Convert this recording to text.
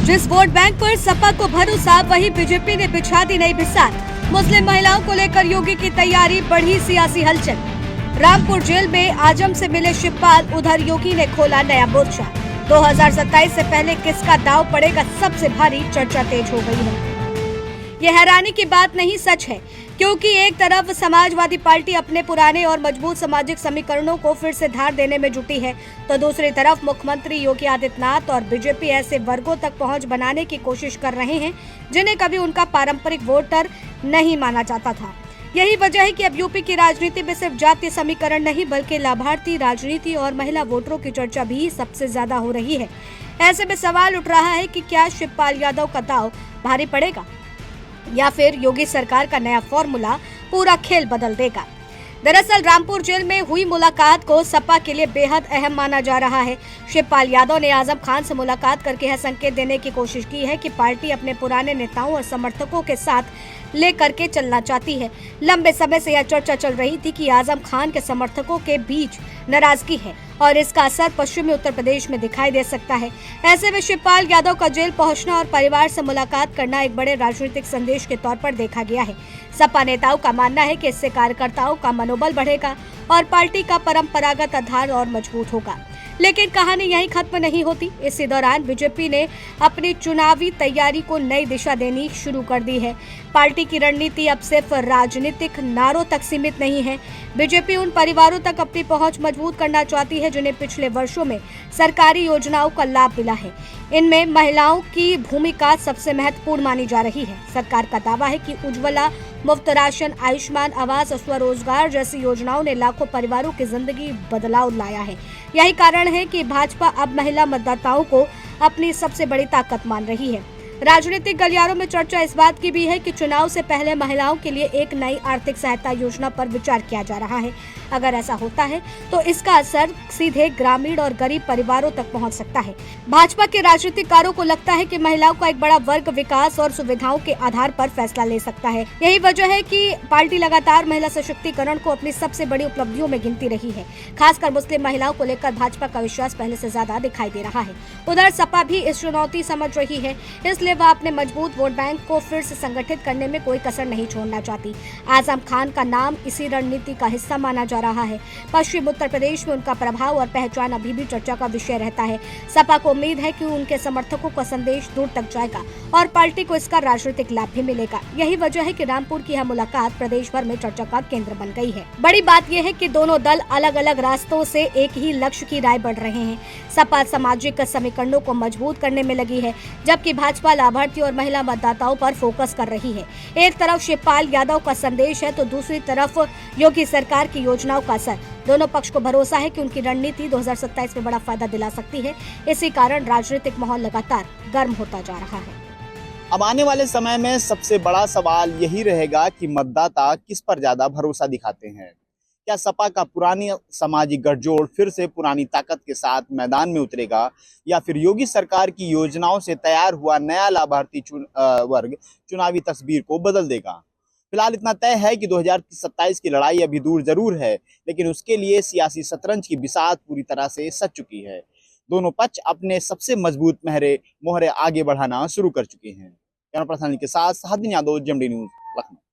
जिस vote bank पर सपा को भरोसा, वही बीजेपी ने बिछा दी नई बिसात। मुस्लिम महिलाओं को लेकर योगी की तैयारी, बढ़ी सियासी हलचल। रामपुर जेल में आजम से मिले शिवपाल, उधर योगी ने खोला नया मोर्चा। 2027 से पहले किसका दाव पड़ेगा सबसे भारी, चर्चा तेज हो गई है। ये हैरानी की बात नहीं, सच है, क्योंकि एक तरफ समाजवादी पार्टी अपने पुराने और मजबूत सामाजिक समीकरणों को फिर से धार देने में जुटी है, तो दूसरी तरफ मुख्यमंत्री योगी आदित्यनाथ और बीजेपी ऐसे वर्गों तक पहुंच बनाने की कोशिश कर रहे हैं जिन्हें कभी उनका पारंपरिक वोटर नहीं माना जाता था। यही वजह है कि अब यूपी की राजनीति में सिर्फ जातीय समीकरण नहीं, बल्कि लाभार्थी राजनीति और महिला वोटरों की चर्चा भी सबसे ज्यादा हो रही है। ऐसे में सवाल उठ रहा है कि क्या शिवपाल यादव का दाव भारी पड़ेगा या फिर योगी सरकार का नया फॉर्मूला पूरा खेल बदल देगा। दरअसल रामपुर जेल में हुई मुलाकात को सपा के लिए बेहद अहम माना जा रहा है। शिवपाल यादव ने आजम खान से मुलाकात करके यह संकेत देने की कोशिश की है कि पार्टी अपने पुराने नेताओं और समर्थकों के साथ लेकर के चलना चाहती है। लंबे समय से यह चर्चा चल रही थी कि आजम खान के समर्थकों के बीच नाराजगी है और इसका असर पश्चिमी उत्तर प्रदेश में दिखाई दे सकता है। ऐसे में शिवपाल यादव का जेल पहुंचना और परिवार से मुलाकात करना एक बड़े राजनीतिक संदेश के तौर पर देखा गया है। सपा नेताओं का मानना है कि इससे कार्यकर्ताओं का मनोबल बढ़ेगा और पार्टी का परंपरागत आधार और मजबूत होगा। लेकिन कहानी यहीं खत्म नहीं होती। इसी दौरान बीजेपी ने अपनी चुनावी तैयारी को नई दिशा देनी शुरू कर दी है। पार्टी की रणनीति अब सिर्फ राजनीतिक नारों तक सीमित नहीं है। बीजेपी उन परिवारों तक अपनी पहुंच मजबूत करना चाहती है जिन्हें पिछले वर्षों में सरकारी योजनाओं का लाभ मिला है। इनमें महिलाओं की भूमिका सबसे महत्वपूर्ण मानी जा रही है। सरकार का दावा है कि उज्ज्वला, मुफ्त राशन, आयुष्मान आवास और स्वरोजगार जैसी योजनाओं ने लाखों परिवारों की जिंदगी बदलाव लाया है। यही कारण है कि भाजपा अब महिला मतदाताओं को अपनी सबसे बड़ी ताकत मान रही है। राजनीतिक गलियारों में चर्चा इस बात की भी है कि चुनाव से पहले महिलाओं के लिए एक नई आर्थिक सहायता योजना पर विचार किया जा रहा है। अगर ऐसा होता है तो इसका असर सीधे ग्रामीण और गरीब परिवारों तक पहुंच सकता है। भाजपा के राजनीतिकारों को लगता है कि महिलाओं का एक बड़ा वर्ग विकास और सुविधाओं के आधार पर फैसला ले सकता है। यही वजह है कि पार्टी लगातार महिला सशक्तिकरण को अपनी सबसे बड़ी उपलब्धियों में गिनती रही है। खासकर मुस्लिम महिलाओं को लेकर भाजपा का विश्वास पहले से ज्यादा दिखाई दे रहा है। उधर सपा भी इस चुनौती समझ रही है, इसलिए वह अपने मजबूत वोट बैंक को फिर से संगठित करने में कोई कसर नहीं छोड़ना चाहती। आजम खान का नाम इसी रणनीति का हिस्सा माना जा रहा है। पश्चिम उत्तर प्रदेश में उनका प्रभाव और पहचान अभी भी चर्चा का विषय रहता है। सपा को उम्मीद है कि उनके समर्थकों का संदेश दूर तक जाएगा और पार्टी को इसका राजनीतिक लाभ भी मिलेगा। यही वजह है कि रामपुर की यह मुलाकात प्रदेश भर में चर्चा का केंद्र बन गई है। बड़ी बात यह है कि दोनों दल अलग अलग रास्तों से एक ही लक्ष्य की राय बढ़ रहे हैं। सपा सामाजिक समीकरणों को मजबूत करने में लगी है, जबकि भाजपा लाभार्थी और महिला मतदाताओं पर फोकस कर रही है। एक तरफ शिवपाल यादव का संदेश है तो दूसरी तरफ योगी सरकार की योजनाओं का असर। दोनों पक्ष को भरोसा है कि उनकी रणनीति 2027 में बड़ा फायदा दिला सकती है। इसी कारण राजनीतिक माहौल लगातार गर्म होता जा रहा है। अब आने वाले समय में सबसे बड़ा सवाल यही रहेगा कि मतदाता किस पर ज्यादा भरोसा दिखाते हैं। क्या सपा का पुरानी सामाजिक गठजोड़ फिर से पुरानी ताकत के साथ मैदान में उतरेगा या फिर योगी सरकार की योजनाओं से तैयार हुआ नया लाभार्थी वर्ग चुनावी तस्वीर को बदल देगा। फिलहाल इतना तय है कि 2027 की लड़ाई अभी दूर जरूर है, लेकिन उसके लिए सियासी शतरंज की बिसात पूरी तरह से सज चुकी है। दोनों पक्ष अपने सबसे मजबूत मोहरे आगे बढ़ाना शुरू कर चुके हैं। कैमरा पर्सन के साथ साहदीन यादव, जेएमडी न्यूज, लखनऊ।